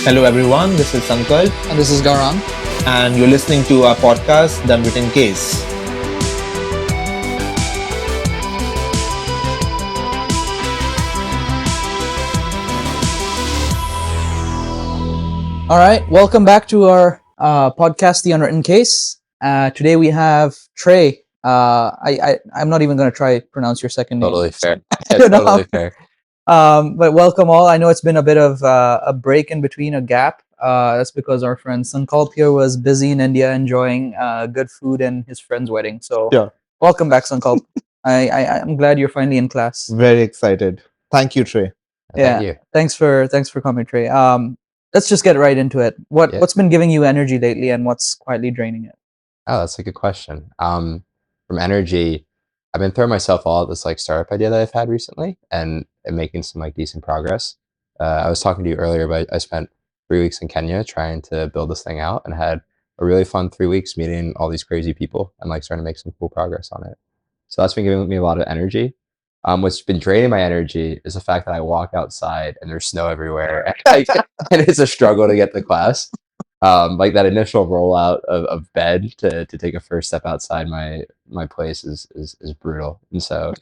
Hello, everyone. This is Sankalp, And this is Gaurang. and you're listening to our podcast, The Unwritten Case. All right, welcome back to our podcast, The Unwritten Case. Today we have Tre. I'm not even going to try pronounce your second name. Totally fair. I don't know Totally how- fair. But welcome all. I know it's been a bit of a break in between, a gap. That's because our friend Sankalp here was busy in India enjoying good food and his friend's wedding. So Sure. welcome back, Sankalp. I'm glad you're finally in class. Very excited. Thank you, Tre. Yeah. Thank you. Thanks for coming, Tre. Let's just get right into it. Yeah. What's been giving you energy lately, and what's quietly draining it? Oh, that's a good question. From energy, I've been throwing myself all at this startup idea that I've had recently and making some decent progress. I was talking to you earlier, but I spent 3 weeks in Kenya trying to build this thing out and had a really fun 3 weeks meeting all these crazy people and starting to make some cool progress on it. So that's been giving me a lot of energy. What's been draining my energy is the fact that I walk outside and there's snow everywhere, and it's a struggle to get to class. That initial rollout of bed to take a first step outside my place is brutal. And so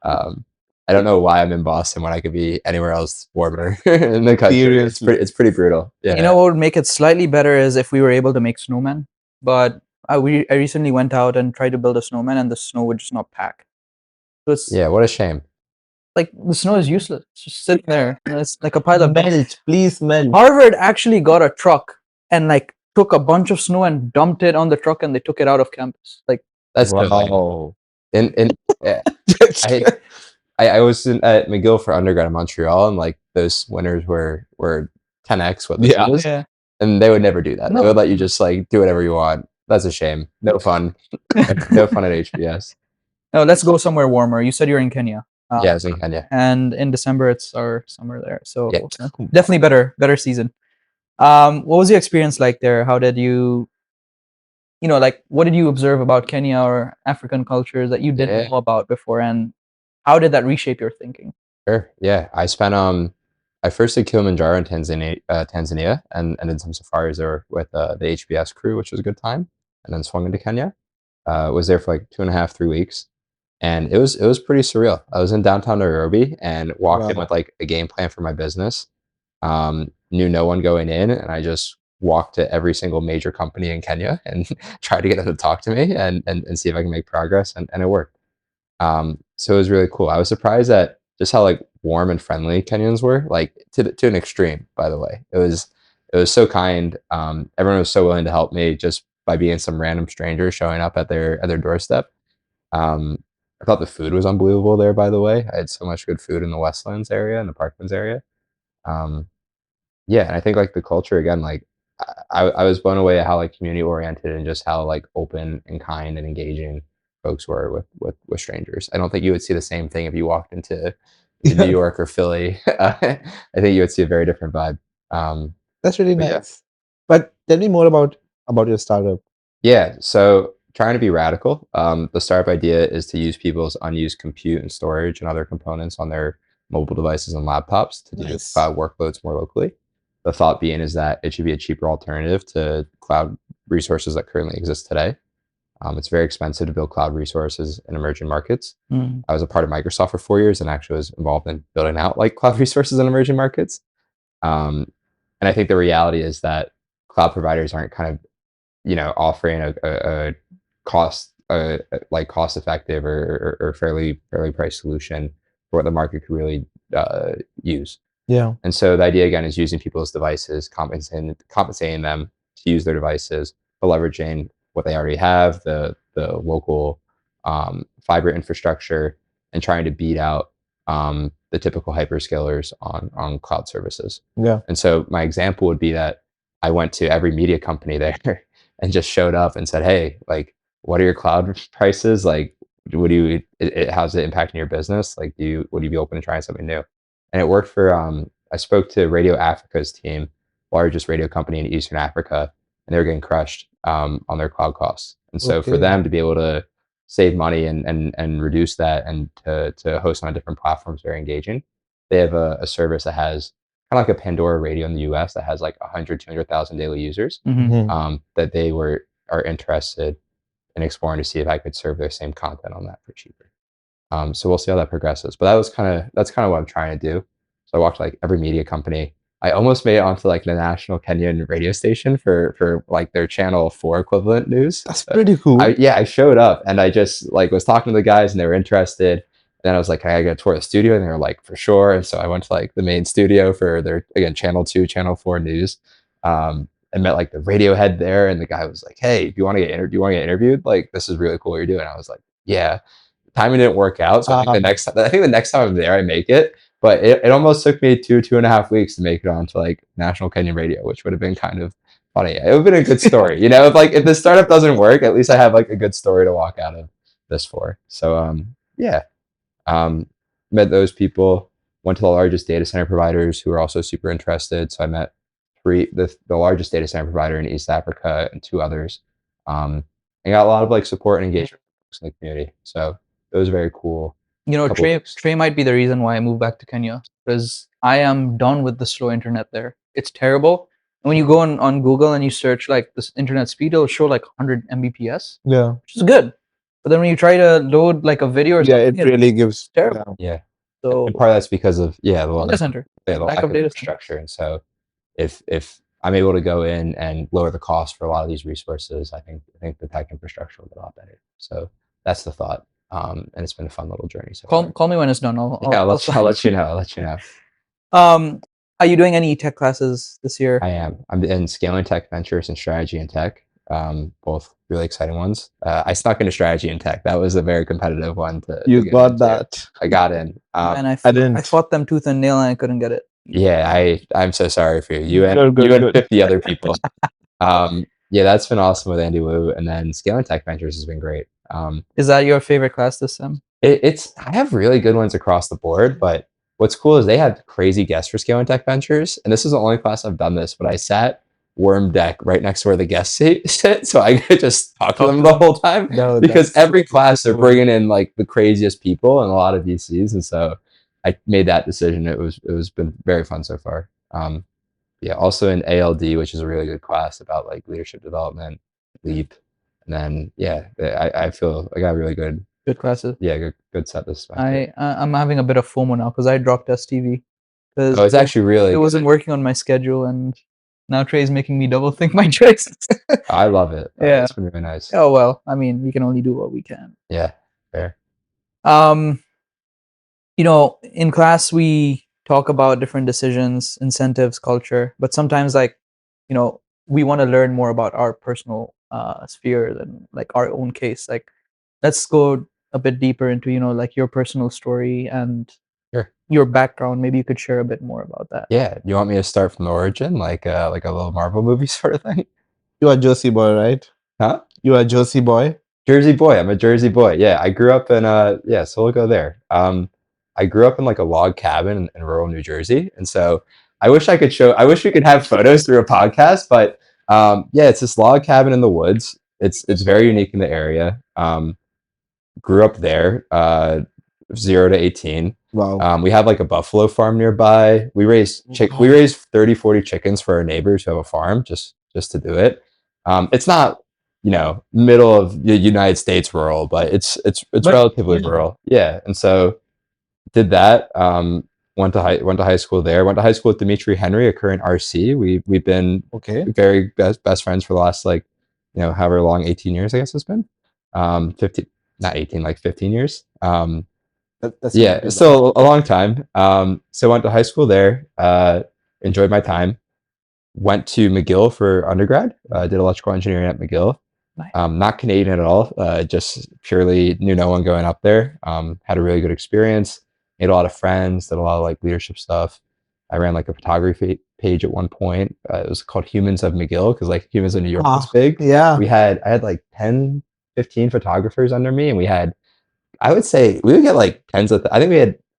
I don't know why I'm in Boston when I could be anywhere else warmer in the country. It's pretty brutal. Yeah. You know what would make it slightly better is if we were able to make snowmen. But I recently went out and tried to build a snowman, and the snow would just not pack. So it's Yeah, what a shame. like the snow is useless. It's just sitting there. And it's like a pile of Melt, please melt. Harvard actually got a truck and took a bunch of snow and dumped it on the truck, and they took it out of campus. That's totally. Wow. Yeah, I was at McGill for undergrad in Montreal, and those winters were 10x what this Yeah. is, Yeah. and they would never do that. No. They would let you just do whatever you want. That's a shame. No fun. No fun at HBS. No, let's go somewhere warmer. You said you're in Kenya. Yeah, I was in Kenya. And in December it's our summer there, so Yeah. definitely better season. What was your experience like there? How did you what did you observe about Kenya or African cultures that you didn't Yeah. know about before, and how did that reshape your thinking? Sure. Yeah, I spent I first did Kilimanjaro in Tanzania, and did some safaris there with the HBS crew, which was a good time, and then swung into Kenya. Was there for 2.5, 3 weeks, and it was pretty surreal. I was in downtown Nairobi and walked in Wow. with a game plan for my business. Knew no one going in, and I just walked to every single major company in Kenya and tried to get them to talk to me and see if I can make progress, and it worked. So it was really cool. I was surprised at just how warm and friendly Kenyans were, to an extreme, by the way. It was so kind. Everyone was so willing to help me just by being some random stranger showing up at their doorstep. I thought the food was unbelievable there, by the way. I had so much good food in the Westlands area and the Parklands area. Yeah, and I think the culture again, I was blown away at how community oriented and just how open and kind and engaging folks were with strangers. I don't think you would see the same thing if you walked into New York or Philly. I think you would see a very different vibe. That's really But yeah. nice. But tell me more about your startup. Yeah, so trying to be radical. The startup idea is to use people's unused compute and storage and other components on their mobile devices and laptops to do Nice. cloud workloads more locally. The thought being is that it should be a cheaper alternative to cloud resources that currently exist today. It's very expensive to build cloud resources in emerging markets. I was a part of Microsoft for 4 years and actually was involved in building out cloud resources in emerging markets. And I think the reality is that cloud providers aren't kind of, offering a cost effective or fairly priced solution for what the market could really use. Yeah. And so the idea again is using people's devices, compensating them to use their devices, but leveraging what they already have, the local fiber infrastructure, and trying to beat out the typical hyperscalers on cloud services. Yeah. And so my example would be that I went to every media company there and just showed up and said, hey, what are your cloud prices? How's it impacting your business? Would you be open to trying something new? And it worked for, I spoke to Radio Africa's team, largest radio company in Eastern Africa, and they were getting crushed on their cloud costs. And so for Okay. them to be able to save money and reduce that and to host on a different platform is very engaging. They have a service that has kind of like a Pandora radio in the US that has like 100, 200,000 daily users, Mhm. that they are interested in exploring to see if I could serve their same content on that for cheaper. So we'll see how that progresses. But that's kind of what I'm trying to do. So I walked like every media company. I almost made it onto like the national Kenyan radio station for like their channel 4 equivalent news. That's pretty cool. I showed up and I just like was talking to the guys and they were interested. And then I was like, can I get a tour of the studio? And they were like, for sure. And so I went to like the main studio for their, again, channel 2, channel 4 news. And met like the radio head there. And the guy was like, hey, do you want to get interviewed? Like, this is really cool what you're doing. I was like, yeah. Timing didn't work out. So I think the next time I'm there, I make it. But it almost took me 2.5 weeks to make it onto like national Kenyan radio, which would have been kind of funny. It would have been a good story, you know. If the startup doesn't work, at least I have like a good story to walk out of this for. So yeah, met those people. Went to the largest data center providers who were also super interested. So I met the largest data center provider in East Africa and 2 others, and got a lot of like support and engagement in the community. So it was very cool. You know, Tre might be the reason why I moved back to Kenya, because I am done with the slow internet there. It's terrible. And when you go on Google and you search like this internet speed, it'll show like 100 Mbps, Yeah. which is good. But then when you try to load like a video or something, It really gives terrible. Yeah. So And part of that's because of the data center, lack of data infrastructure. And so if I'm able to go in and lower the cost for a lot of these resources, I think the tech infrastructure will get a lot better. So that's the thought. And it's been a fun little journey. So call me when it's done. I'll let you know. I'll let you know. Are you doing any tech classes this year? I am. I'm in scaling tech ventures and strategy and tech. Both really exciting ones. I snuck into strategy and tech. That was a very competitive one. You got that. I got in. And I didn't. I fought them tooth and nail and I couldn't get it. Yeah, I'm so sorry for you. You and Good. 50 other people. Yeah, that's been awesome with Andy Wu, and then scaling tech ventures has been great. Is that your favorite class this sem? I have really good ones across the board, but what's cool is they had crazy guests for scaling tech ventures, and this is the only class I've done this, but I sat worm deck right next to where the guests sit, so I could just talk to them the whole time. No, because every class they're bringing in like the craziest people and a lot of VCs, and so I made that decision. It was been very fun so far. Yeah, also in ALD, which is a really good class about like leadership development, LEAP, and then yeah, I feel I got really good classes. Yeah, good set this semester. I'm having a bit of FOMO now because I dropped STV. Oh, it's actually really. It wasn't working on my schedule, and now Trey's making me double think my choices. I love it. Yeah, it's been really nice. Oh well, I mean, we can only do what we can. Yeah, fair. You know, in class we talk about different decisions, incentives, culture, but sometimes like, you know, we want to learn more about our personal sphere than like our own case. Like, let's go a bit deeper into, you know, like your personal story and your background. Maybe you could share a bit more about that. Yeah, you want me to start from the origin, like a little Marvel movie sort of thing? You are Jersey boy, right? Huh? You are Jersey boy? Jersey boy. I'm a Jersey boy. Yeah, I grew up in so we'll go there. I grew up in like a log cabin in rural New Jersey, and so I wish we could have photos through a podcast, but yeah, it's this log cabin in the woods. It's very unique in the area. Grew up there, 0 to 18. Wow. We have like a buffalo farm nearby. We raise 30, 40 chickens for our neighbors who have a farm just to do it. It's not, you know, middle of the United States rural, but it's relatively rural. Yeah. And so did that. Went to high school there. Went to high school with Dimitri Henry, a current RC. We've been very best friends for the last, like, you know, however long, 18 years, I guess it's been. 15, not 18, like 15 years. That's still a long time. So went to high school there. Enjoyed my time. Went to McGill for undergrad. Did electrical engineering at McGill. Nice. Not Canadian at all. Just purely knew no one going up there. Had a really good experience. Made a lot of friends. Did a lot of like leadership stuff. I ran like a photography page at one point. It was called Humans of McGill because like Humans of New York was big. Yeah. I had like 10, 15 photographers under me, and I would say we would get like I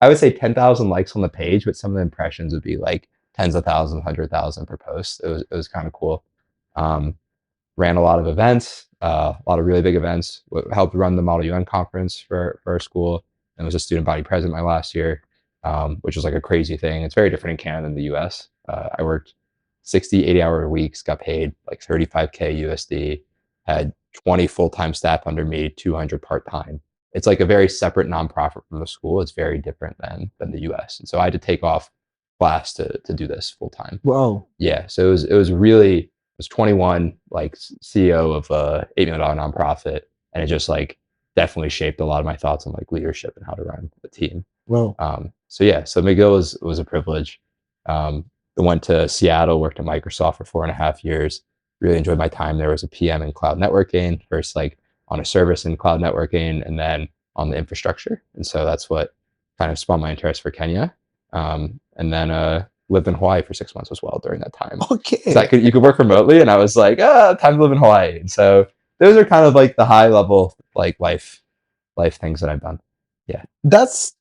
would say 10,000 likes on the page, but some of the impressions would be like tens of thousands, 100,000 per post. It was kind of cool. Ran a lot of events, a lot of really big events. Helped run the Model UN conference for our school, and was a student body president my last year. which was like a crazy thing. It's very different in Canada than the US. I worked 60, 80-hour weeks, got paid like 35K USD, had 20 full-time staff under me, 200 part-time. It's like a very separate nonprofit from the school. It's very different than the US. And so I had to take off class to do this full time. Wow. Yeah. So it was really, I was 21, like CEO of a $8 million nonprofit. And it just like definitely shaped a lot of my thoughts on like leadership and how to run a team. Wow. So yeah, so McGill was a privilege. I went to Seattle, worked at Microsoft for 4.5 years. Really enjoyed my time there. Was a PM in cloud networking, first like on a service in cloud networking, and then on the infrastructure. And so that's what kind of spawned my interest for Kenya. And then lived in Hawaii for 6 months as well during that time. Okay. So you could work remotely, and I was like, time to live in Hawaii. And so those are kind of like the high level like life things that I've done. Yeah. That's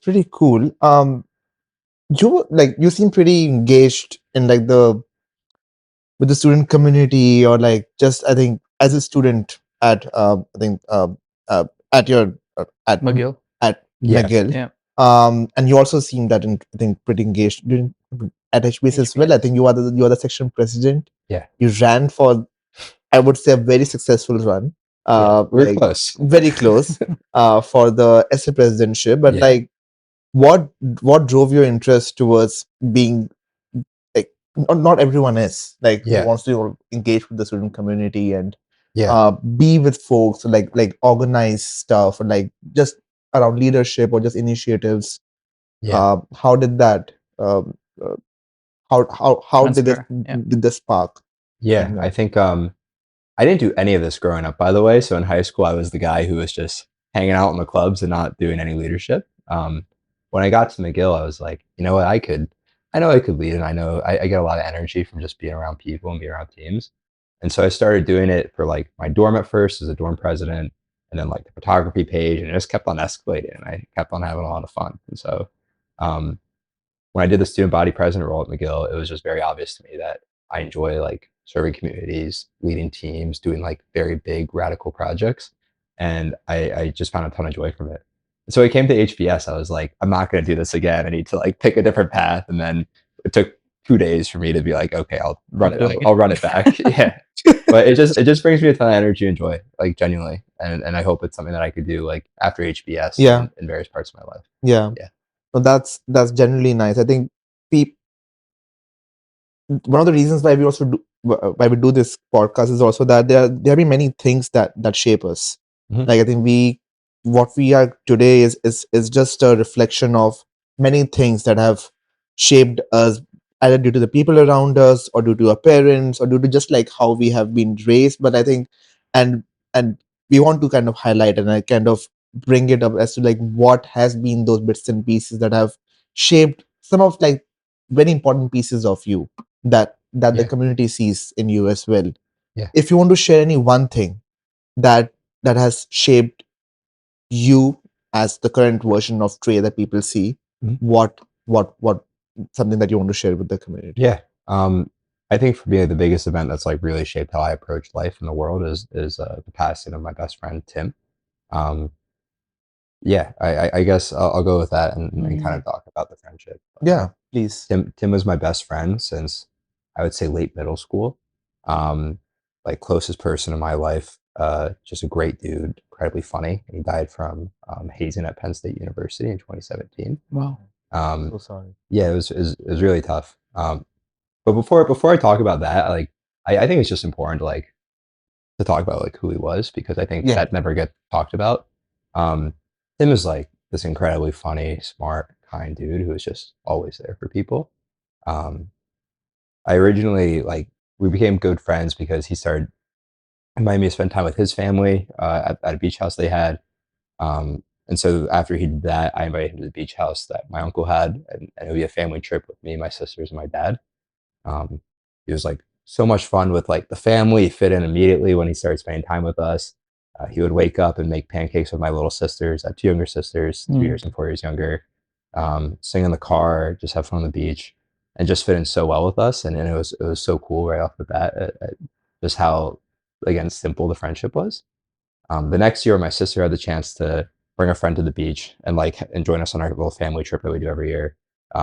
pretty cool. You seem pretty engaged in like with the student community, or like just I think as a student at at your at McGill. Yeah. McGill. Yeah. And you also seem that I think pretty engaged at HBS as well. I think you are the section president. Yeah. You ran for, I would say, a very successful run. We're close. Very close for the SA presidentship. But Yeah. like, what drove your interest towards being like, not everyone is like Yeah. wants to engage with the student community and Yeah. be with folks, like organize stuff, or like just around leadership or just initiatives. Yeah. How did that how did Transfer, yeah. did this spark? Yeah. I think I didn't do any of this growing up, by the way. So in high school, I was the guy who was just hanging out in the clubs and not doing any leadership. When I got to McGill, I was like, you know what, I know I could lead, and I know I get a lot of energy from just being around people and being around teams. And so I started doing it for like my dorm at first as a dorm president, and then like the photography page, and it just kept on escalating, and I kept on having a lot of fun. And so when I did the student body president role at McGill, it was just very obvious to me that I enjoy like serving communities, leading teams, doing like very big radical projects. And I just found a ton of joy from it. And so I came to HBS, I was like, I'm not going to do this again. I need to like pick a different path. And then it took 2 days for me to be like, okay, I'll run it back. Yeah. But it just brings me a ton of energy and joy, like genuinely. And I hope it's something that I could do like after HBS in various parts of my life. Yeah. So that's generally nice. I think one of the reasons why we do this podcast is also that there have been many things that shape us. Mhm. Like I think what we are today is just a reflection of many things that have shaped us, either due to the people around us, or due to our parents, or due to just like how we have been raised. But I think and we want to kind of highlight and kind of bring it up as to like what has been those bits and pieces that have shaped some of like very important pieces of you that the Yeah. community sees in you as well. Yeah. If you want to share any one thing that has shaped you as the current version of Tre that people see, Mhm. what something that you want to share with the community? Yeah. I think for me, the biggest event that's like really shaped how I approach life in the world is the passing of my best friend, Tim. Yeah, I guess I'll go with that and kind of talk about the friendship. Yeah, please. Tim was my best friend since I would say late middle school. Like closest person in my life, just a great dude, incredibly funny. He died from hazing at Penn State University in 2017. Wow. So sorry. Yeah, it was really tough. But before I talk about that, like I think it's just important to talk about like who he was, because I think that never gets talked about. Tim is like this incredibly funny, smart, kind dude who was just always there for people. I originally we became good friends because he started inviting me to spend time with his family at a beach house they had. And so after he did that, I invited him to the beach house that my uncle had, and it would be a family trip with me, my sisters, and my dad. It was like so much fun with like the family. He fit in immediately when he started spending time with us. He would wake up and make pancakes with my little sisters. I have 2 younger sisters, 2 years and 4 years younger. Sing in the car, just have fun on the beach, and just fit in so well with us. And it was so cool right off the bat at just how, again, simple the friendship was. The next year, my sister had the chance to bring a friend to the beach and join us on our little family trip that we do every year.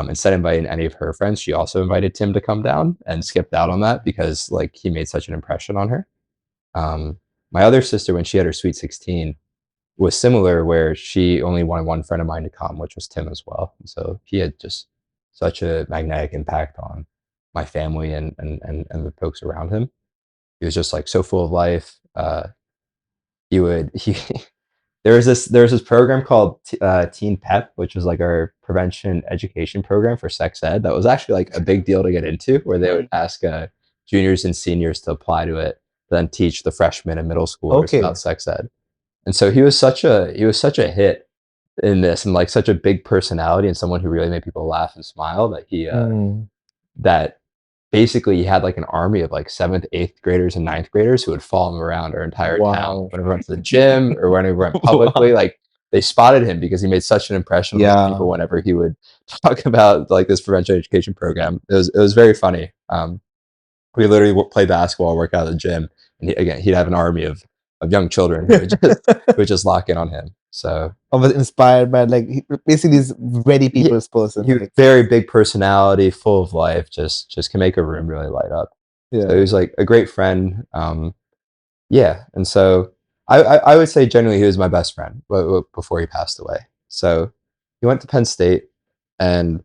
Instead of inviting any of her friends, she also invited Tim to come down and skipped out on that because he made such an impression on her. My other sister, when she had her Sweet 16, was similar, where she only wanted one friend of mine to come, which was Tim as well. And so he had just such a magnetic impact on my family and the folks around him. He was just so full of life. He would he there was this program called Teen Pep, which was our prevention education program for sex ed. That was actually a big deal to get into, where they would ask juniors and seniors to apply to it, then teach the freshmen and middle schoolers about sex ed. And so he was such a hit in this, and such a big personality, and someone who really made people laugh and smile, that that basically he had an army of 7th, 8th graders and 9th graders who would follow him around our entire town. Whenever we went to the gym or whenever we went publicly, they spotted him because he made such an impression on people whenever he would talk about this prevention education program. It was very funny. We literally play basketball, work out at the gym, and he'd have an army of young children who would just lock in on him. So I was inspired by basically this very people's person. He was very big personality, full of life, just can make a room really light up. So he was a great friend. And so I would say generally he was my best friend before he passed away. So he went to Penn State, and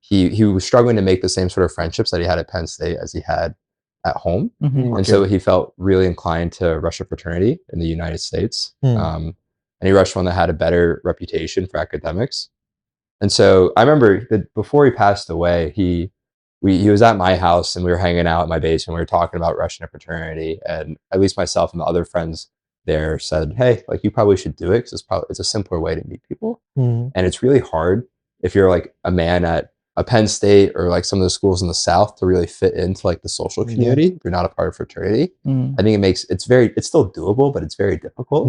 he was struggling to make the same sort of friendships that he had at Penn State as he had at home. And so he felt really inclined to rush a fraternity in the United States. And he rushed one that had a better reputation for academics. And so I remember that before he passed away, he was at my house, and we were hanging out in my basement. We were talking about rushing a fraternity, and at least myself and the other friends there said, "Hey, you probably should do it, because it's a simpler way to meet people." And it's really hard if you're a man at a Penn State or some of the schools in the South to really fit into the social community. If you're not a part of fraternity, I think it's still doable, but it's very difficult.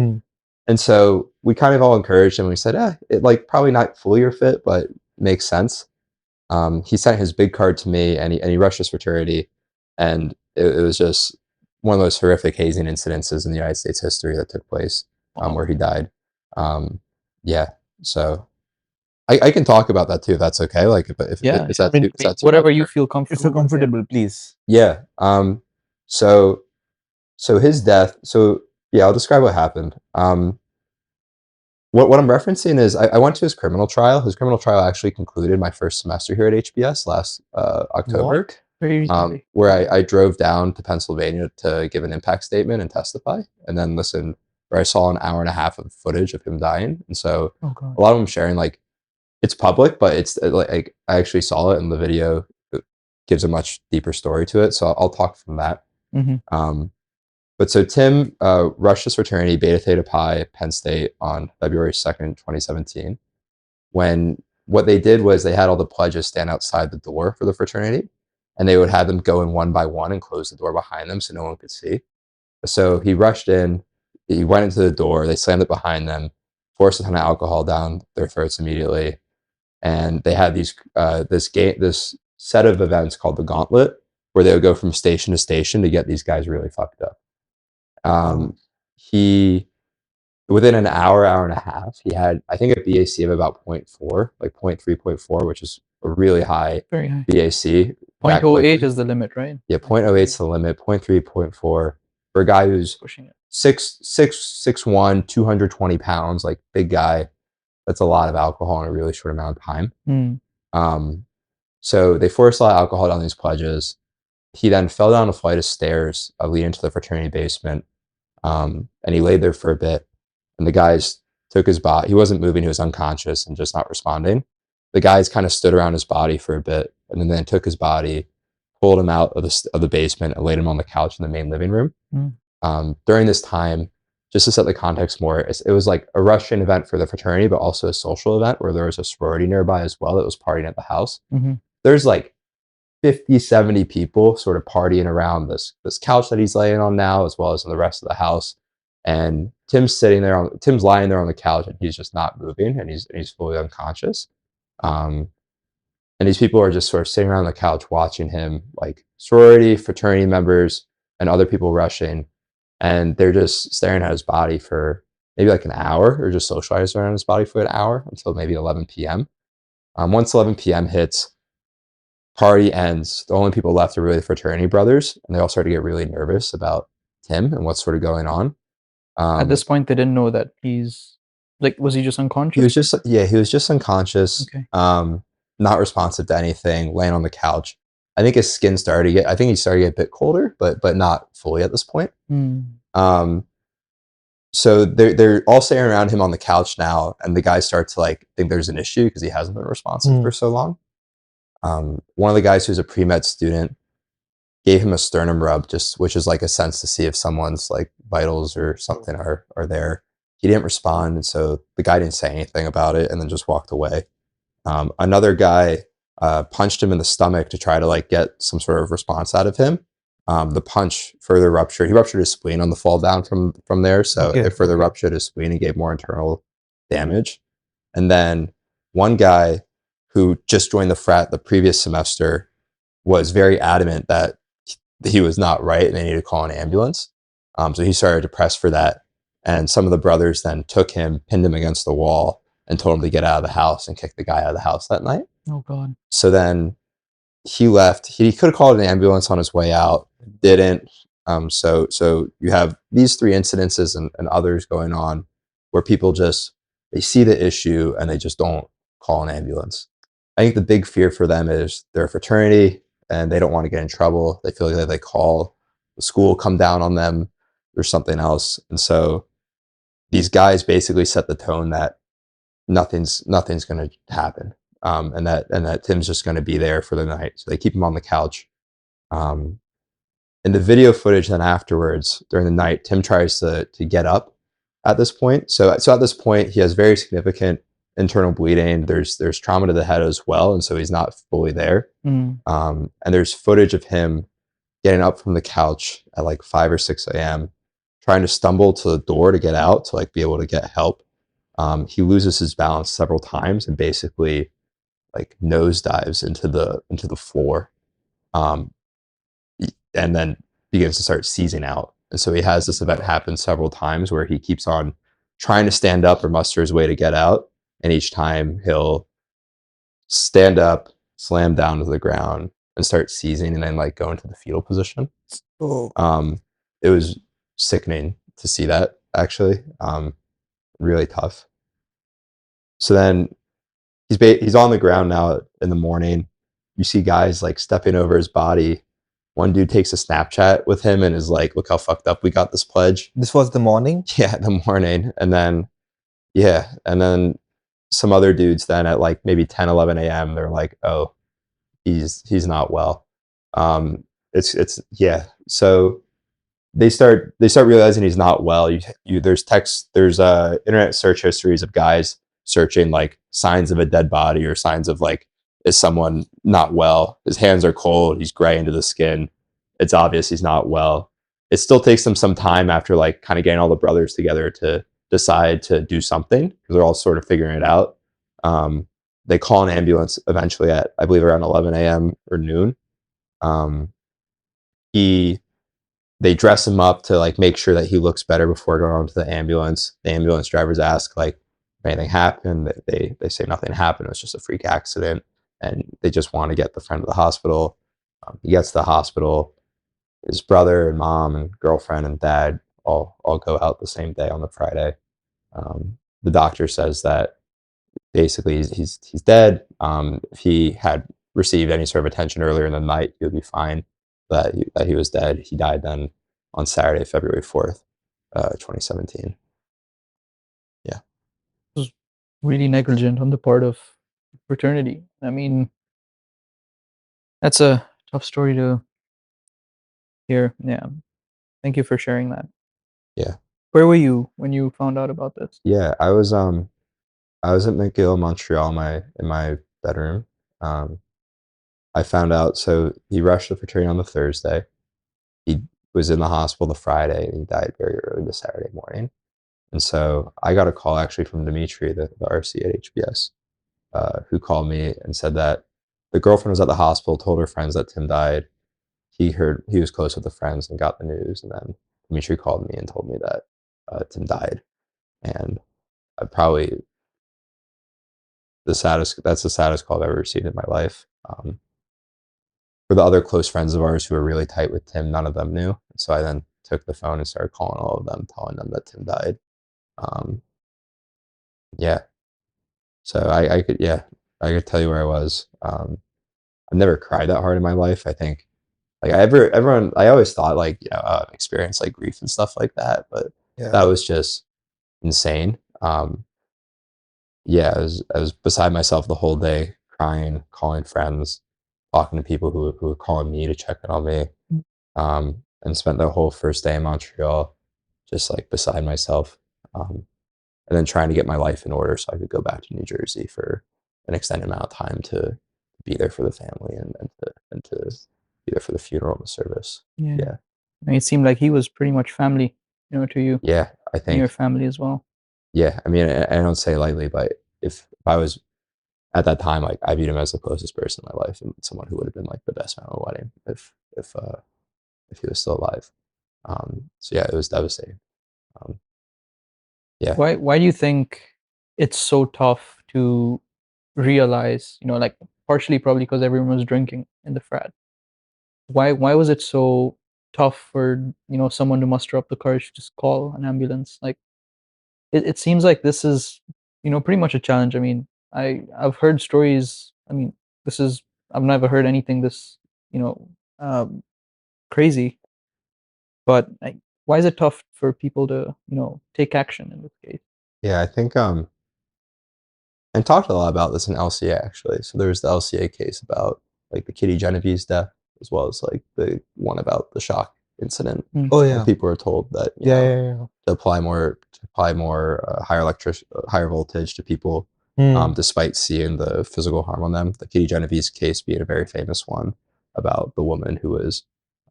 And so we kind of all encouraged him. We said, it probably not fully your fit, but makes sense. He sent his big card to me, and he rushed his fraternity, and it was just one of those horrific hazing incidences in the United States history that took place, where he died. So I can talk about that too, if that's okay. Is that whatever you feel comfortable. If you're comfortable, please. Yeah. So his death. So yeah, I'll describe what happened. What I'm referencing is I went to his criminal trial. His criminal trial actually concluded my first semester here at HBS last October. Where I drove down to Pennsylvania to give an impact statement and testify, and then listen, where I saw an hour and a half of footage of him dying. And so a lot of them sharing it's public, but it's I actually saw it in the video. It gives a much deeper story to it. So I'll talk from that. But so Tim rushed his fraternity, Beta Theta Pi, Penn State, on February 2nd, 2017. When what they did was they had all the pledges stand outside the door for the fraternity, and they would have them go in one by one and close the door behind them so no one could see. So he rushed in, he went into the door, they slammed it behind them, forced a ton of alcohol down their throats immediately. And they had this set of events called the Gauntlet, where they would go from station to station to get these guys really fucked up. He, within an hour and a half, he had, I think, a BAC of about 0.4, 0.3, 0.4, which is a really high, very high BAC. 0.08 is the limit, right? Yeah, 0.08 is the limit. 0.3, 0.4 for a guy who's pushing it. 6'1", 220 pounds, big guy. That's a lot of alcohol in a really short amount of time. So they forced a lot of alcohol down these pledges. He then fell down a flight of stairs leading to the fraternity basement, and he laid there for a bit. And the guys took his body. He wasn't moving. He was unconscious and just not responding. The guys kind of stood around his body for a bit, and then they took his body, pulled him out of the basement, and laid him on the couch in the main living room. During this time, just to set the context more, it was a rush-in event for the fraternity, but also a social event where there was a sorority nearby as well that was partying at the house. There's 50, 70 people sort of partying around this couch that he's laying on now, as well as in the rest of the house. And Tim's lying there on the couch, and he's just not moving, and he's fully unconscious. And these people are just sort of sitting around the couch watching him, sorority, fraternity members, and other people rushing. And they're just staring at his body for maybe like an hour, or just socialize around his body for an hour until maybe 11 p.m. Once 11 p.m. hits, party ends. The only people left are really the fraternity brothers, and they all start to get really nervous about Tim and what's sort of going on. At this point, they didn't know that he's like, was he just unconscious? He was just unconscious. Okay. Not responsive to anything, laying on the couch. I think his skin started to get, I think he started to get a bit colder, but not fully at this point. So they're all staring around him on the couch now, and the guys start to like think there's an issue because he hasn't been responsive for so long. One of the guys who's a pre-med student gave him a sternum rub, which is like a sense to see if someone's like vitals or something are there. He didn't respond, and so the guy didn't say anything about it, and then just walked away. Another guy punched him in the stomach to try to like get some sort of response out of him. The punch further ruptured. He ruptured his spleen on the fall down from there, so it further ruptured his spleen and gave more internal damage. And then one guy who just joined the frat the previous semester was very adamant that he was not right and they needed to call an ambulance. So he started to press for that. And some of the brothers then took him, pinned him against the wall, and told him to get out of the house and kicked the guy out of the house that night. Oh, God. So then he left. He could have called an ambulance on his way out, didn't. So you have these three incidences and others going on where people they see the issue and they just don't call an ambulance. I think the big fear for them is they're a fraternity and they don't want to get in trouble. They feel like if they call, the school will come down on them or something else. And so these guys basically set the tone that nothing's going to happen. And that Tim's just going to be there for the night. So they keep him on the couch. In the video footage then afterwards, during the night, Tim tries to get up at this point. So at this point, he has very significant internal bleeding. There's trauma to the head as well. And so he's not fully there. And there's footage of him getting up from the couch at like 5 or 6 a.m., trying to stumble to the door to get out, to like be able to get help. He loses his balance several times and basically like nosedives into the floor, and then begins to start seizing out. And so he has this event happen several times where he keeps on trying to stand up or muster his way to get out, and each time he'll stand up, slam down to the ground, and start seizing, and then like go into the fetal position. It was sickening to see that, actually. Really tough. So then he's on the ground now in the morning. You see guys like stepping over his body. One dude takes a Snapchat with him and is like, look how fucked up we got this pledge. This was the morning? Yeah, the morning. And then some other dudes then at like maybe 10, 11 a.m., they're like, oh, he's not well. So they start realizing he's not well. There's internet search histories of guys searching like signs of a dead body or signs of like, is someone not well? His hands are cold. He's gray into the skin. It's obvious he's not well. It still takes them some time after like kind of getting all the brothers together to decide to do something, because they're all sort of figuring it out. They call an ambulance eventually at, I believe, around 11 a.m. or noon. They dress him up to like make sure that he looks better before going on to the ambulance. The ambulance drivers ask like if anything happened. They say nothing happened. It was just a freak accident, and they just want to get the friend to the hospital. He gets to the hospital. His brother and mom and girlfriend and dad all go out the same day on the Friday. The doctor says that basically he's dead. If he had received any sort of attention earlier in the night, he would be fine. That he was dead. He died then on Saturday, February 4th, 2017. Yeah. It was really negligent on the part of fraternity. I mean, that's a tough story to hear. Yeah. Thank you for sharing that. Yeah. Where were you when you found out about this? Yeah, I was at McGill, Montreal, in my bedroom. I found out, so he rushed the fraternity on the Thursday. He was in the hospital the Friday, and he died very early the Saturday morning. And so I got a call actually from Dimitri, the RC at HBS, who called me and said that the girlfriend was at the hospital, told her friends that Tim died. He was close with the friends and got the news. And then Dimitri called me and told me that Tim died. and I probably that's the saddest call I've ever received in my life. For the other close friends of ours who were really tight with Tim, none of them knew. So I then took the phone and started calling all of them, telling them that Tim died. Um, yeah. So I could tell you where I was. I've never cried that hard in my life. I think like everyone, I always thought like, experience like grief and stuff like that, but that was just insane. I was beside myself the whole day, crying, calling friends, talking to people who were calling me to check in on me, and spent the whole first day in Montreal just like beside myself, and then trying to get my life in order so I could go back to New Jersey for an extended amount of time to be there for the family and to be there for the funeral and the service. Yeah. Yeah, I mean, it seemed like he was pretty much family, to you yeah, I and your think family as well. yeah. I mean, I don't say lightly, but if I was at that time, like I viewed him as the closest person in my life and someone who would have been like the best man at my wedding if he was still alive. So yeah, it was devastating. Um, yeah, Why do you think it's so tough to realize, like partially probably because everyone was drinking in the frat. Why was it so tough for, someone to muster up the courage to just call an ambulance? Like it seems like this is, pretty much a challenge. I mean, I've heard stories. I mean, this is I've never heard anything this, you know, um, crazy. But like, why is it tough for people to, take action in this case? yeah, I think and talked a lot about this in LCA actually. So there was the LCA case about like the Kitty Genevieve's death, as well as like the one about the shock incident. Oh Where yeah. people were told that Yeah. to apply more higher voltage to people, Hmm. despite seeing the physical harm on them. The Kitty Genevieve's case being a very famous one about the woman who was,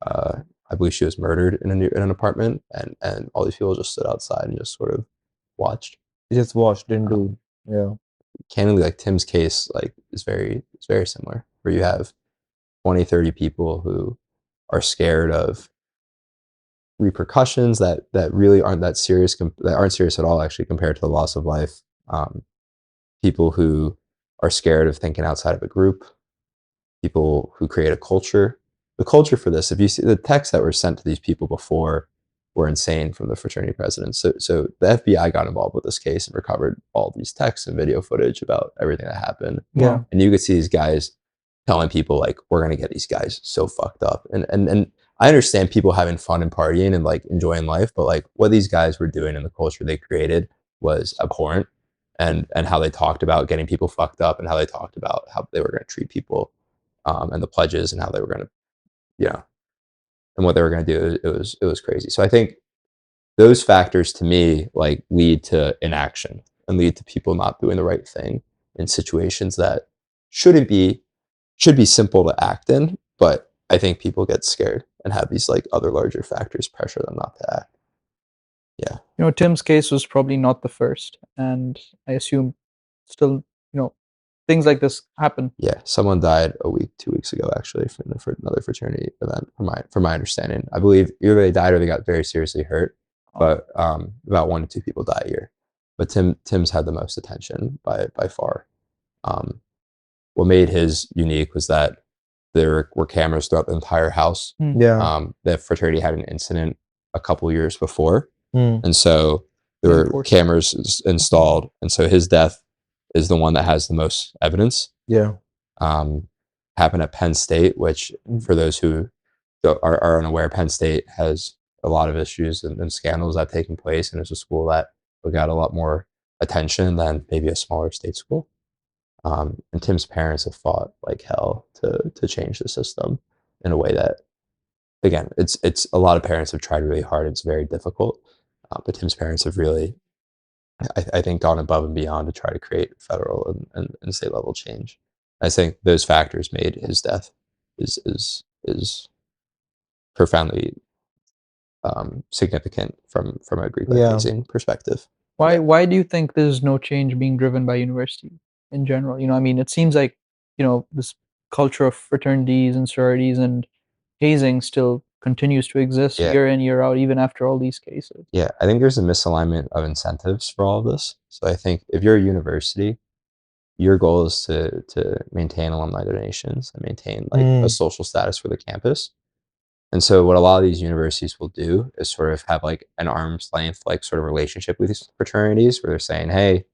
I believe she was murdered in an apartment, and all these people just stood outside and just sort of watched. Just watched, didn't Um, do. Yeah. Candidly, like Tim's case like is very similar, where you have 20, 30 people who are scared of repercussions that really aren't that serious, that aren't serious at all actually compared to the loss of life. People who are scared of thinking outside of a group, people who create a culture. The culture for this, if you see the texts that were sent to these people before, were insane from the fraternity presidents. So the FBI got involved with this case and recovered all these texts and video footage about everything that happened. Yeah. And you could see these guys telling people like, we're gonna get these guys so fucked up. And I understand people having fun and partying and like enjoying life, but like what these guys were doing and the culture they created was abhorrent. And how they talked about getting people fucked up and how they talked about how they were going to treat people, and the pledges and how they were going to, you know, and what they were going to do. It was crazy. So I think those factors to me like lead to inaction and lead to people not doing the right thing in situations that shouldn't be should be simple to act in, but I think people get scared and have these like other larger factors pressure them not to act. Yeah. Tim's case was probably not the first, and I assume still, things like this happen. Yeah, someone died 2 weeks ago, actually, for another fraternity event. From my understanding, I believe either they died or they got very seriously hurt. But about 1 to 2 people die a year. But Tim's had the most attention by far. Um, what made his unique was that there were cameras throughout the entire house. Yeah. The fraternity had an incident a couple years before, Hmm. and so there were Reinforced. cameras installed, and so his death is the one that has the most evidence. Yeah. Happened at Penn State, which for those who are unaware, Penn State has a lot of issues and scandals that taking place, and it's a school that got a lot more attention than maybe a smaller state school. And Tim's parents have fought like hell to change the system in a way that, again, it's a lot of parents have tried really hard. It's very difficult, but Tim's parents have really, I think, gone above and beyond to try to create federal and state level change. I think those factors made his death is profoundly significant from a Greek Yeah. hazing perspective. Why do you think there's no change being driven by university in general? I mean, it seems like, this culture of fraternities and sororities and hazing still continues to exist year in, year out, even after all these cases. Yeah, I think there's a misalignment of incentives for all of this. So I think if you're a university, your goal is to maintain alumni donations and maintain like a social status for the campus. And so what a lot of these universities will do is sort of have like an arm's length like sort of relationship with these fraternities where they're saying, hey,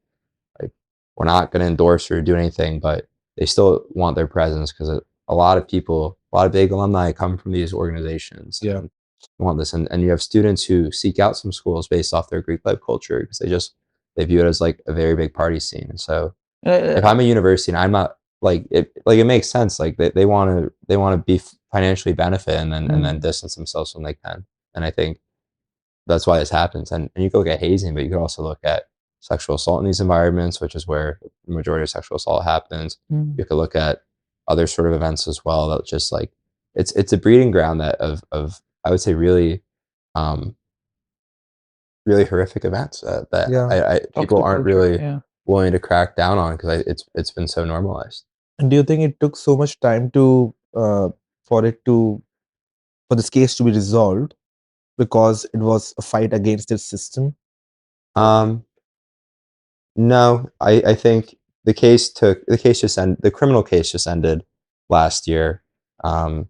like we're not going to endorse or do anything, but they still want their presence because a lot of people, a lot of big alumni come from these organizations. Yeah. And want this, and you have students who seek out some schools based off their Greek life culture because they view it as like a very big party scene. And so if I'm a university and I'm not like it makes sense. Like they want to be financially benefit and then distance themselves when they can. And I think that's why this happens. And you can look at hazing, but you could also look at sexual assault in these environments, which is where the majority of sexual assault happens. You could look at other sort of events as well that just like it's a breeding ground that of I would say really really horrific events that people aren't really willing to crack down on because it's been so normalized. And do you think it took so much time to for this case to be resolved because it was a fight against the system? No, I think the criminal case just ended last year. The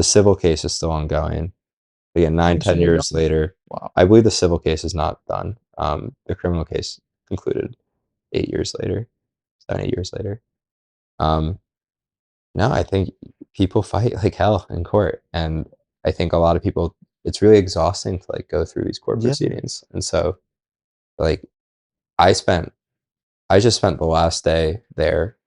civil case is still ongoing. Again, 10 years later. Wow. I believe the civil case is not done. The criminal case concluded 8 years later, 7, 8 years later. No, I think people fight like hell in court, and I think a lot of people. It's really exhausting to like go through these court proceedings, and so like I just spent the last day there,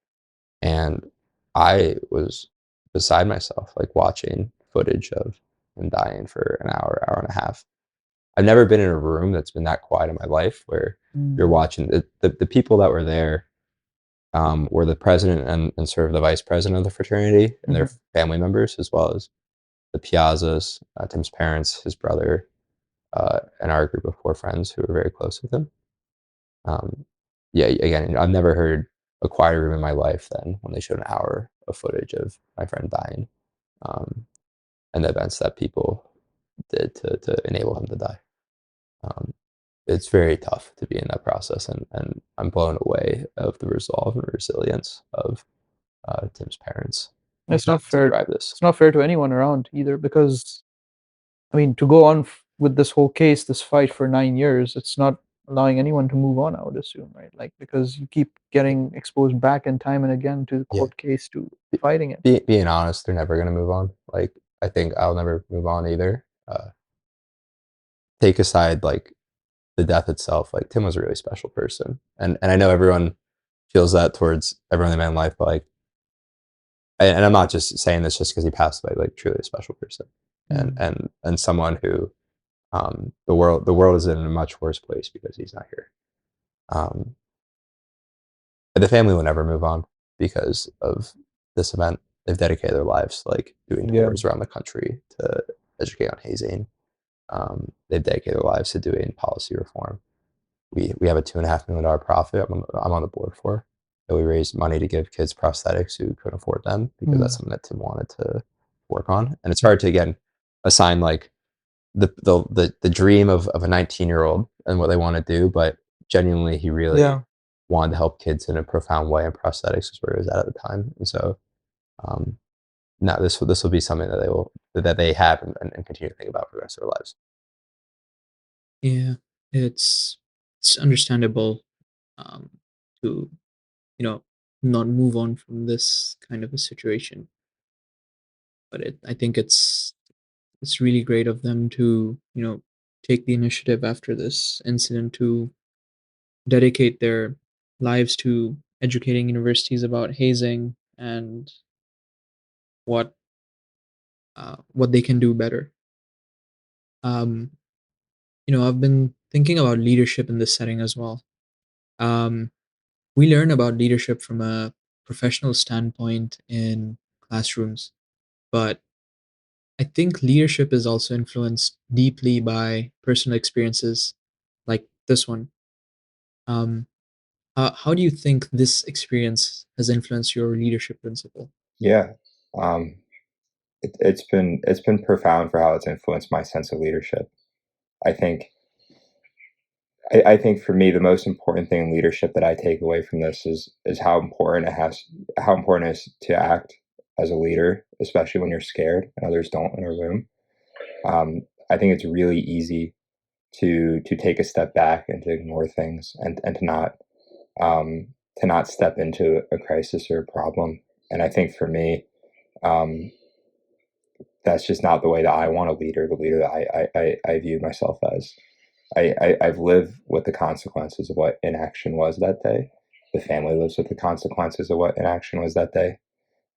and I was beside myself, like watching footage of him dying for an hour, hour and a half. I've never been in a room that's been that quiet in my life where you're watching the people that were there were the president and sort of the vice president of the fraternity and their family members, as well as the Piazzas, Tim's parents, his brother, and our group of 4 friends who were very close with him. Yeah, again, I've never heard a quieter room in my life than when they showed an hour of footage of my friend dying, and the events that people did to enable him to die. It's very tough to be in that process, and I'm blown away of the resolve and resilience of Tim's parents. It's not fair. It's not fair to anyone around either, because I mean, to go on with this whole case, this fight for 9 years, it's not allowing anyone to move on, I would assume, right? Like, because you keep getting exposed back and time and again to the court case, to fighting it. Being honest, they're never going to move on. Like, I think I'll never move on either. Take aside like the death itself, like Tim was a really special person, and I know everyone feels that towards everyone they met in life, but like, and I'm not just saying this just because he passed away, like truly a special person, and someone who the world is in a much worse place because he's not here. The family will never move on because of this event. They've dedicated their lives to like doing tours around the country to educate on hazing. They've dedicated their lives to doing policy reform. We have a $2.5 million profit. I'm on the board for that. We raised money to give kids prosthetics who couldn't afford them because that's something that Tim wanted to work on. And it's hard to again assign like the dream of a 19-year-old and what they want to do, but genuinely he really wanted to help kids in a profound way, and prosthetics is where he was at the time. And so now this will be something that they have and continue to think about for the rest of their lives. Yeah, it's understandable to not move on from this kind of a situation, but I think it's really great of them to take the initiative after this incident to dedicate their lives to educating universities about hazing and what they can do better. I've been thinking about leadership in this setting as well. We learn about leadership from a professional standpoint in classrooms, but I think leadership is also influenced deeply by personal experiences like this one. How do you think this experience has influenced your leadership principle? Yeah. it's been profound for how it's influenced my sense of leadership. I think for me, the most important thing in leadership that I take away from this is how important it is to act as a leader, especially when you're scared and others don't in a room. I think it's really easy to take a step back and to ignore things and to not step into a crisis or a problem. And I think for me, that's just not the way that I want to lead, or the leader that I view myself as. I've lived with the consequences of what inaction was that day. The family lives with the consequences of what inaction was that day.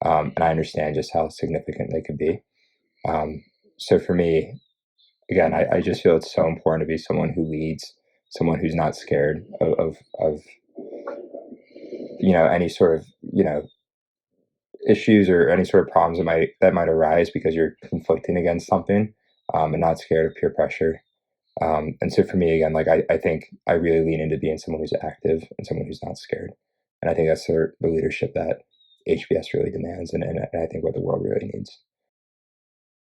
And I understand just how significant they could be. So for me, again, I just feel it's so important to be someone who leads, someone who's not scared of any sort of, issues or any sort of problems that might arise because you're conflicting against something, and not scared of peer pressure. And so for me, again, like I think I really lean into being someone who's active and someone who's not scared. And I think that's the leadership that HBS really demands, and I think what the world really needs.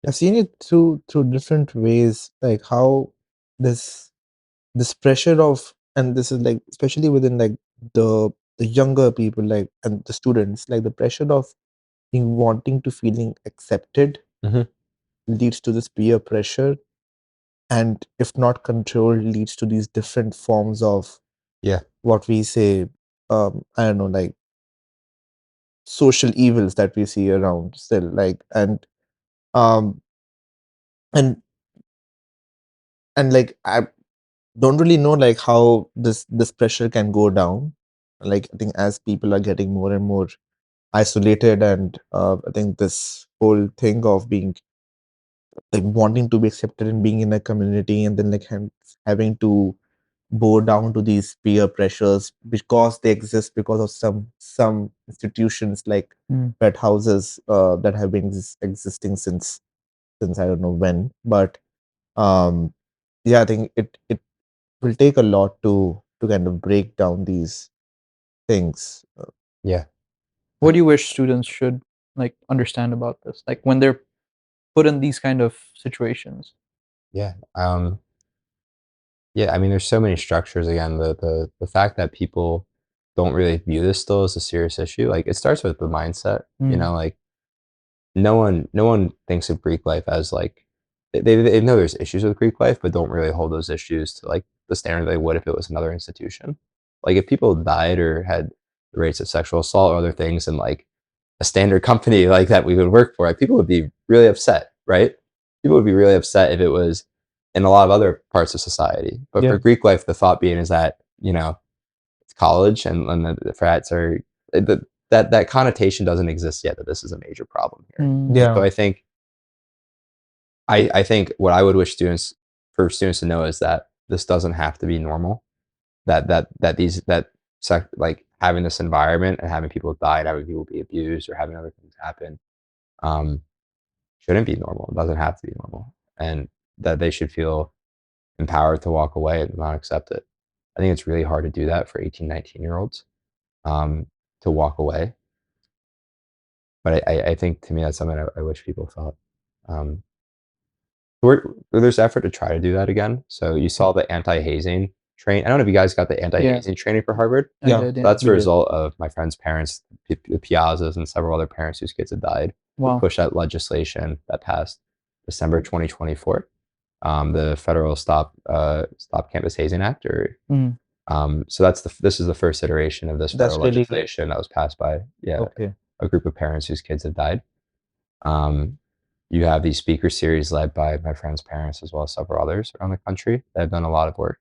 I've seen it through different ways, like how this pressure of, and this is like especially within like the younger people, like, and the students, like the pressure of being wanting to feeling accepted Mhm. leads to this peer pressure, and if not controlled, leads to these different forms of Yeah. what we say, I don't know, like social evils that we see around still, like, um and like I don't really know like how this pressure can go down. Like, I think as people are getting more and more isolated, and I think this whole thing of being like wanting to be accepted and being in a community, and then like having to bow down to these peer pressures because they exist because of some institutions like pet houses that have been existing since I don't know when. But yeah, I think it will take a lot to kind of break down these things. Yeah. What do you wish students should like understand about this? Like when they're put in these kind of situations. Yeah. Yeah. I mean, there's so many structures. Again, the fact that people don't really view this still as a serious issue. Like, it starts with the mindset. Like, no one thinks of Greek life as like, they know there's issues with Greek life, but don't really hold those issues to like the standard they would if it was another institution. Like, if people died or had rates of sexual assault or other things in like a standard company like that we would work for, like, people would be really upset, right? People would be really upset if it was in a lot of other parts of society. But for Yeah. Greek life, the thought being is that, it's college, and the frats are that connotation doesn't exist yet, that this is a major problem here. Yeah. So I think what I would wish students to know is that this doesn't have to be normal. Like, having this environment and having people die and having people be abused or having other things happen, um, shouldn't be normal. It doesn't have to be normal, and that they should feel empowered to walk away and not accept it. I think it's really hard to do that for 18, 19-year-olds, to walk away. But I think, to me, that's something I wish people thought. Um, there's effort to try to do that again. So you saw the anti-hazing train. I don't know if you guys got the anti-hazing training for Harvard. I Yeah. did, So that's a we did. result of my friend's parents, the Piazzas, and several other parents whose kids had died. Wow. Push that legislation that passed December 2024. The federal Stop Campus Hazing Act, or Mm. so this is the first iteration of this That's federal really great. legislation that was passed by Okay. a group of parents whose kids have died. You have these speaker series led by my friend's parents, as well as several others around the country that have done a lot of work.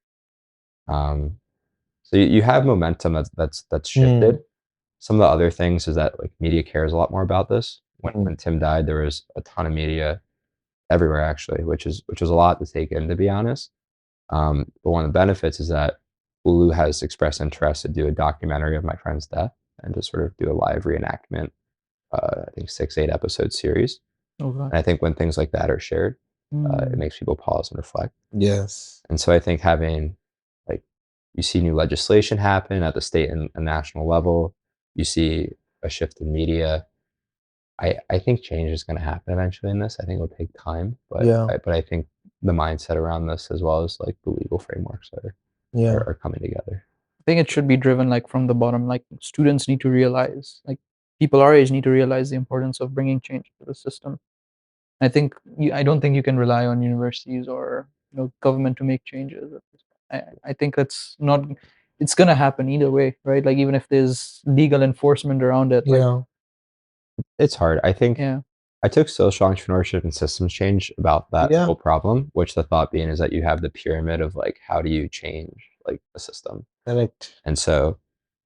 So you have momentum that's shifted. Some of the other things is that, like, media cares a lot more about this. When Tim died, there was a ton of media everywhere, actually, which was a lot to take in, to be honest. But one of the benefits is that Hulu has expressed interest to do a documentary of my friend's death and to sort of do a live reenactment. I think 6-8 episode series. Okay. And I think when things like that are shared, it makes people pause and reflect. Yes. And so I think having, like, you see new legislation happen at the state and national level, you see a shift in media. I think change is going to happen eventually in this. I think it'll take time, but Yeah. I think the mindset around this, as well as like the legal frameworks, Yeah. are coming together. I think it should be driven like from the bottom. Like students need to realize, like people our age need to realize the importance of bringing change to the system. I don't think you can rely on universities or government to make changes. I think that's not. It's gonna happen either way, right? Like even if there's legal enforcement around it, like Yeah. It's hard. I think yeah, I took social entrepreneurship and systems change about that Yeah. whole problem, which the thought being is that you have the pyramid of like how do you change like a system. Correct. And so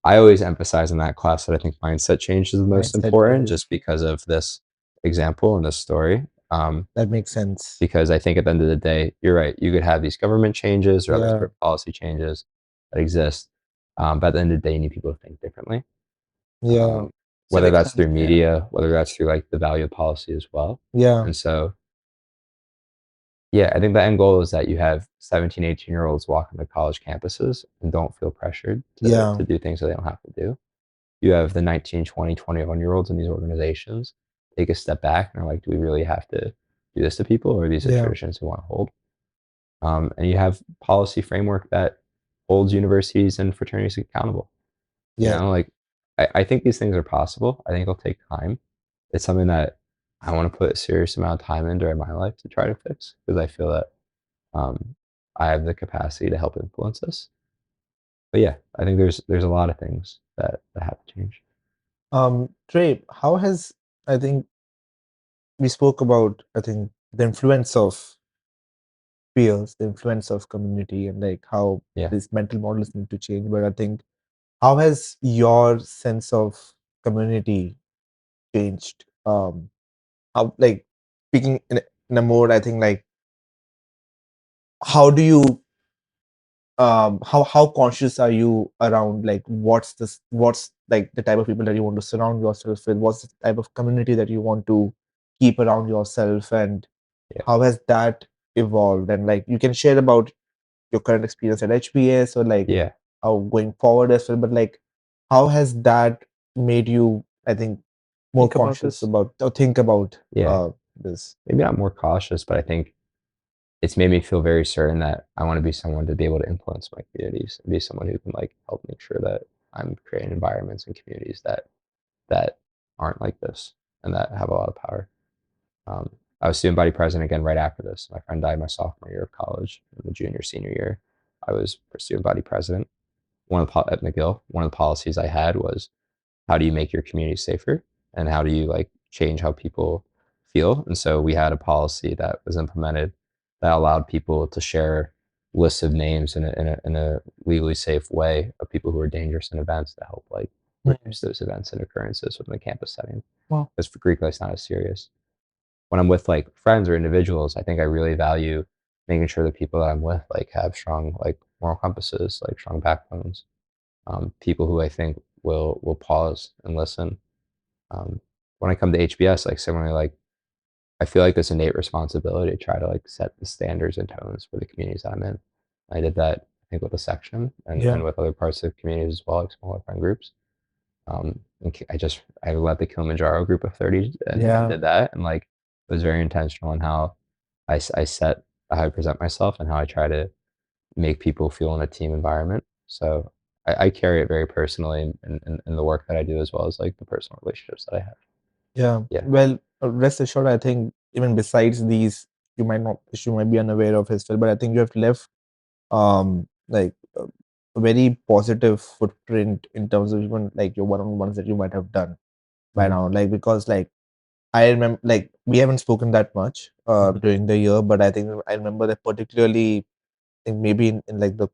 I always emphasize in that class that I think mindset change is the most Mindset important, change. just because of this example and this story. That makes sense. Because I think at the end of the day, you're right. You could have these government changes or other Yeah. sort of policy changes that exist, but at the end of the day, you need people to think differently. Yeah. Whether civic that's sense, through yeah. media, whether that's through like the value of policy as well. Yeah. And so, yeah, I think the end goal is that you have 17, 18-year-olds walking to college campuses and don't feel pressured Yeah. to do things that they don't have to do. You have the 19, 20, 21-year-olds in these organizations take a step back and are like, do we really have to do this to people, or are these the Yeah. traditions we want to hold? And you have policy framework that holds universities and fraternities accountable. You Yeah. know, like I think these things are possible. I think it'll take time. It's something that I want to put a serious amount of time in during my life to try to fix, because I feel that um, I have the capacity to help influence this. But yeah, I think there's a lot of things that have to change. Trey, how has, I think we spoke about, I think, the influence of peers, the influence of community, and like how Yeah. these mental models need to change. But I think, how has your sense of community changed? How, like, speaking in a more, I think, like, how do you how conscious are you around, like, what's like the type of people that you want to surround yourself with, what's the type of community that you want to keep around yourself, and Yeah. how has that evolved? And like you can share about your current experience at HBS, or like Yeah. how going forward as well, but like how has that made you, I think, more Think about conscious this. about, or think about Yeah. this? Maybe not more cautious, but I think it's made me feel very certain that I want to be someone to be able to influence my communities and be someone who can like help make sure that I'm creating environments and communities that aren't like this and that have a lot of power. I was student body president again right after this. My friend died my sophomore year of college. In the junior senior year, I was student body president. At McGill, one of the policies I had was, how do you make your community safer, and how do you like change how people feel? And so we had a policy that was implemented that allowed people to share lists of names in a legally safe way of people who are dangerous in events, to help like reduce those events and occurrences within the campus setting. Wow. Because for Greek, that's not as serious. When I'm with like friends or individuals, I think I really value making sure the people that I'm with like have strong like moral compasses, like strong backbones, people who I think will pause and listen. When I come to HBS, like similarly, like I feel like this innate responsibility to try to like set the standards and tones for the communities that I'm in. I did that, I think, with a section Yeah. and with other parts of communities as well, like smaller friend groups. I led the Kilimanjaro group of 30 and Yeah. did that, and like was very intentional in how I set how I present myself and how I try to make people feel in a team environment. So I carry it very personally in the work that I do, as well as like the personal relationships that I have. Yeah. Yeah. Well, rest assured, I think even besides these, you might be unaware of as well, but I think you have left like a very positive footprint in terms of even like your one-on-ones that you might have done by Mhm. now. Like because like I remember, like we haven't spoken that much Mhm. during the year, but I think I remember that particularly, I think maybe in like the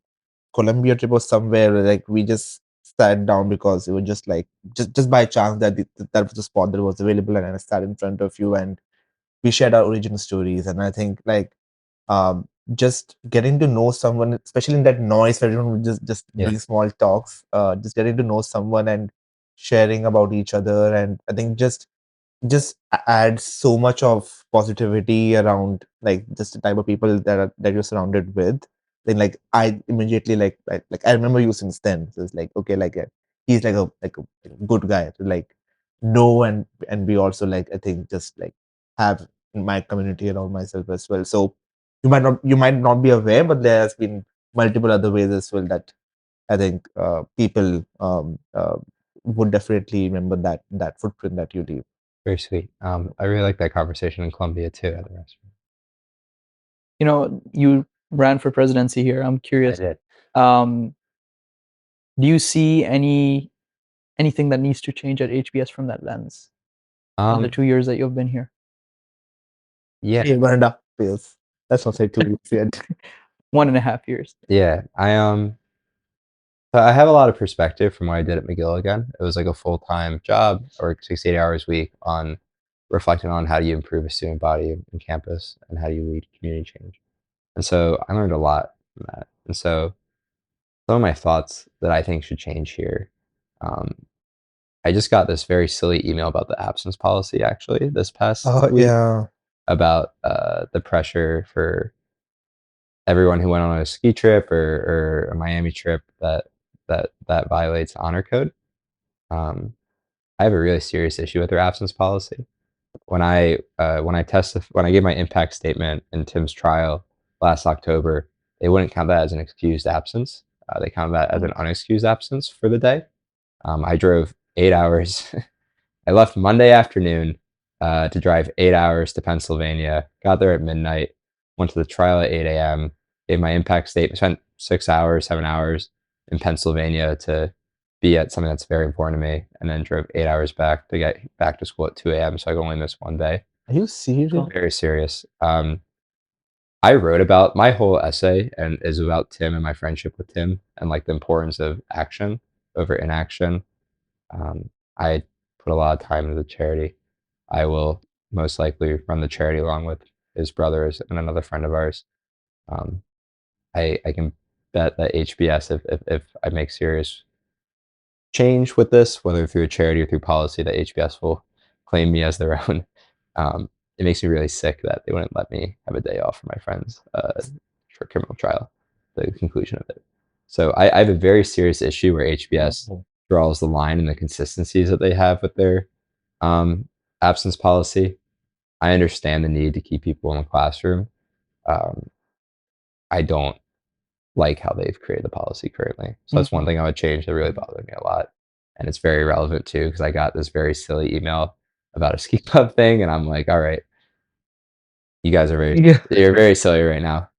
Colombia trip or somewhere, like we just sat down because it was just like just by chance that that was the spot that was available, and I sat in front of you and we shared our origin stories. And I think like just getting to know someone, especially in that noise where everyone would just Yeah. doing small talks, just getting to know someone and sharing about each other, and I think just adds so much of positivity around like just the type of people that you're surrounded with. Then like I immediately like I remember you since then. So it's like, okay, like he's like a good guy. Like know and be also like, I think, just like have in my community around myself as well. So you might not be aware, but there has been multiple other ways as well that I think people would definitely remember that footprint that you leave. Very sweet. I really like that conversation in Columbia too at the restaurant. You know, you ran for presidency here. I'm I curious. did. Do you see anything that needs to change at HBS from that lens in the 2 years that you've been here? Yeah. Yeah, 1.5 years. Let's not say 2 years yet. 1.5 years. Yeah. So I have a lot of perspective from what I did at McGill again. It was like a full-time job. I worked 68 hours a week on reflecting on how do you improve a student body in campus and how do you lead community change. And so I learned a lot from that. And so some of my thoughts that I think should change here. I just got this very silly email about the absence policy actually this past week Yeah. about the pressure for everyone who went on a ski trip or a Miami trip that violates honor code. I have a really serious issue with their absence policy. When I gave my impact statement in Tim's trial last October, they wouldn't count that as an excused absence. They counted that as an unexcused absence for the day. I drove 8 hours. I left Monday afternoon to drive 8 hours to Pennsylvania. Got there at midnight. Went to the trial at 8 a.m. Gave my impact statement. Spent 6 hours, 7 hours in Pennsylvania to be at something that's very important to me, and then drove 8 hours back to get back to school at 2 a.m. So I could only miss one day. Are you serious? Very serious. I wrote about my whole essay and is about Tim and my friendship with Tim and like the importance of action over inaction. I put a lot of time into the charity. I will most likely run the charity along with his brothers and another friend of ours. I can bet that HBS, if I make serious change with this, whether through a charity or through policy, that HBS will claim me as their own. It makes me really sick that they wouldn't let me have a day off for my friend's short criminal trial, the conclusion of it. So I have a very serious issue where HBS draws the line and the consistencies that they have with their absence policy. I understand the need to keep people in the classroom. I don't like how they've created the policy currently. So that's one thing I would change that really bothered me a lot. And it's very relevant too, because I got this very silly email about a ski club thing, and I'm like, all right, you guys are you're very silly right now.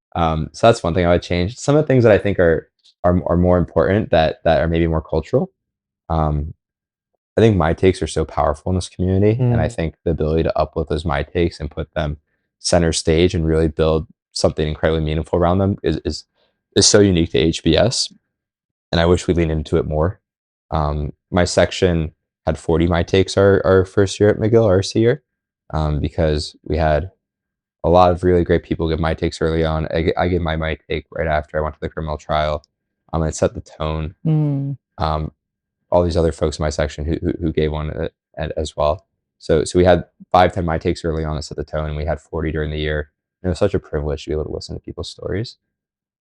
So that's one thing I would change. Some of the things that I think are more important that are maybe more cultural. I think my takes are so powerful in this community, and I think the ability to uplift those my takes and put them center stage and really build something incredibly meaningful around them is so unique to HBS, and I wish we leaned into it more. My section had 40 my takes our first year at McGill, our RC year, because we had a lot of really great people give my takes early on. I gave my take right after I went to the criminal trial, and it set the tone. All these other folks in my section who gave one as well. So we had 5-10 my takes early on that set the tone, and we had 40 during the year. And it was such a privilege to be able to listen to people's stories.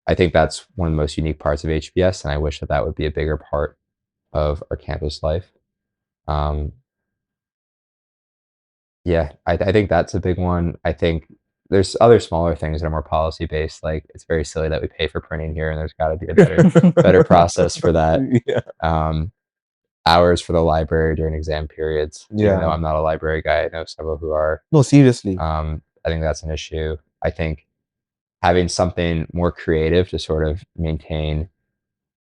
I think that's one of the most unique parts of HBS, and I wish that would be a bigger part of our campus life. Yeah, I think that's a big one. I think there's other smaller things that are more policy based. Like it's very silly that we pay for printing here, and there's got to be a better process for that. Yeah. Hours for the library during exam periods. Yeah. Even though I'm not a library guy, I know several who are. No, seriously. I think that's an issue. I think having something more creative to sort of maintain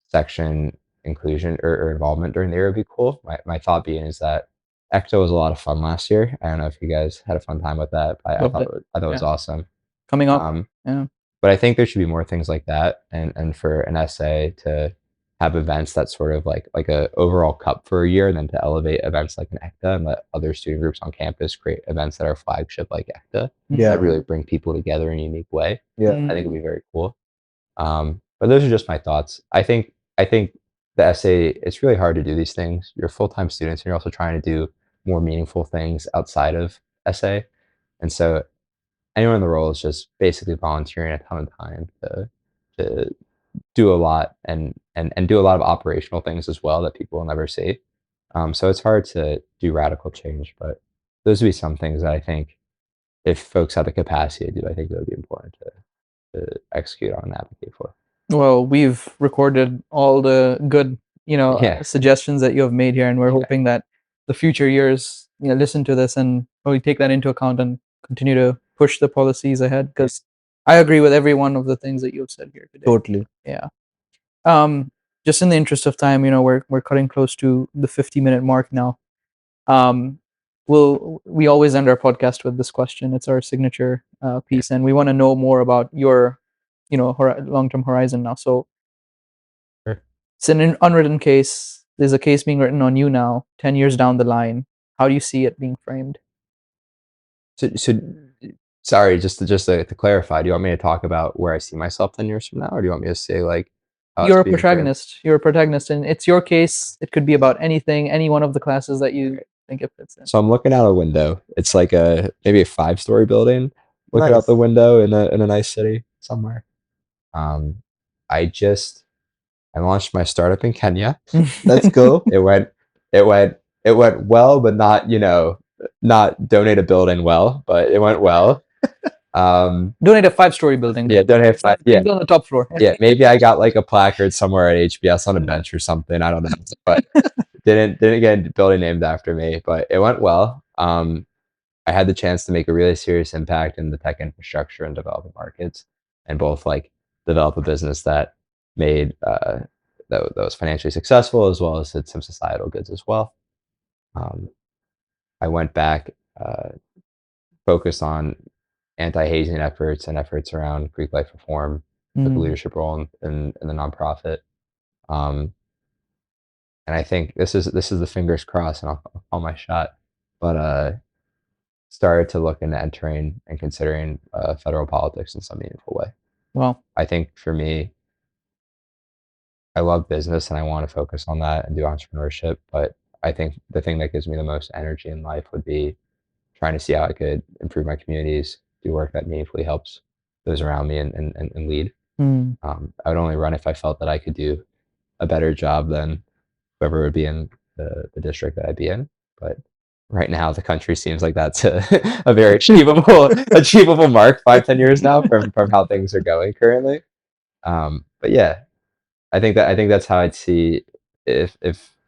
section inclusion or involvement during the year would be cool. My thought being is that Ecto was a lot of fun last year. I don't know if you guys had a fun time with that. I thought it was awesome. Coming up. Yeah. But I think there should be more things like that, and for an essay to have events that sort of like a overall cup for a year, and then to elevate events like an ECTA and let other student groups on campus create events that are flagship like ECTA that really bring people together in a unique way. Yeah. I think it'd be very cool. But those are just my thoughts. I think the essay, it's really hard to do these things. You're full-time students, and you're also trying to do more meaningful things outside of essay. And so anyone in the role is just basically volunteering a ton of time to do a lot and do a lot of operational things as well that people will never see. So it's hard to do radical change, but those would be some things that I think if folks have the capacity to do, I think it would be important to execute on and advocate for. Well, we've recorded all the good, Yeah. suggestions that you have made here, and we're Yeah. hoping that the future years, listen to this and probably take that into account and continue to push the policies ahead. Because I agree with every one of the things that you've said here today. Totally. Yeah. Just in the interest of time, we're cutting close to the 50-minute mark now. We always end our podcast with this question. It's our signature piece, and we want to know more about your, long-term horizon now. So Sure. it's an unwritten case. There's a case being written on you now, 10 years down the line. How do you see it being framed? So sorry, just to clarify, do you want me to talk about where I see myself 10 years from now, or do you want me to say like how it's You're a being framed? protagonist. You're a protagonist, and it's your case. It could be about anything, any one of the classes that you think it fits in. So I'm looking out a window. It's like maybe a 5-story building. Looking Nice. out the window in a nice city somewhere. I launched my startup in Kenya. Let's go. It went well, but not donate a building well, but it went well. Donate a 5-story building. Yeah, donate 5. Yeah, on the top floor. yeah. Maybe I got like a placard somewhere at HBS on a bench or something. I don't know, but didn't get a building named after me. But it went well. I had the chance to make a really serious impact in the tech infrastructure and developing markets, and both like develop a business that made that was financially successful, as well as did some societal goods as well. I went back, focused on anti-hazing efforts and efforts around Greek life reform, took a leadership role in the nonprofit. And I think this is the fingers crossed, and I'll call my shot. But started to look into entering and considering federal politics in some meaningful way. Well, I think for me, I love business and I want to focus on that and do entrepreneurship. But I think the thing that gives me the most energy in life would be trying to see how I could improve my communities, do work that meaningfully helps those around me, and lead. I would only run if I felt that I could do a better job than whoever would be in the district that I'd be in. But right now, the country seems like that's a very achievable mark 5-10 years now from how things are going currently. But yeah, I think that's how I'd see if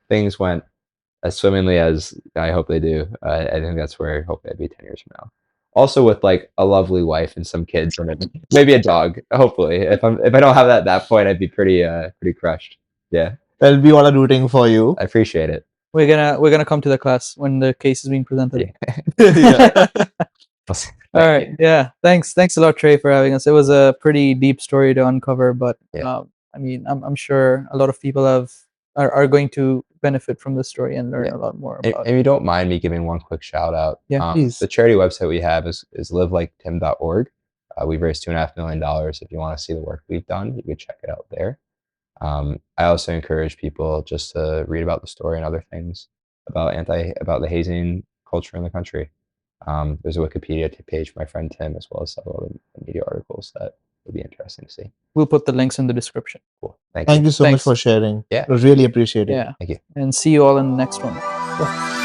things went as swimmingly as I hope they do. I think that's where hopefully I'd be 10 years from now. Also with like a lovely wife and some kids and maybe a dog. Hopefully, if I don't have that at that point, I'd be pretty crushed. Yeah. Well, we all are rooting for you. I appreciate it. we're gonna come to the class when the case is being presented. Yeah. All right. Yeah. Thanks a lot, Trey, for having us. It was a pretty deep story to uncover, but Yeah. I mean, I'm sure a lot of people are going to benefit from this story and learn Yeah. a lot more And about if you don't mind me giving one quick shout out, Yeah, please. the charity website we have is liveliketim.org. We've raised $2.5 million. If you want to see the work we've done, you can check it out there. I also encourage people just to read about the story and other things about the hazing culture in the country. There's a Wikipedia page for my friend Tim, as well as several other media articles that would be interesting to see. We'll put the links in the description. Cool. Thank Thank you so much Thanks. for sharing. Yeah. I really appreciate it. Yeah. Thank you. And see you all in the next one.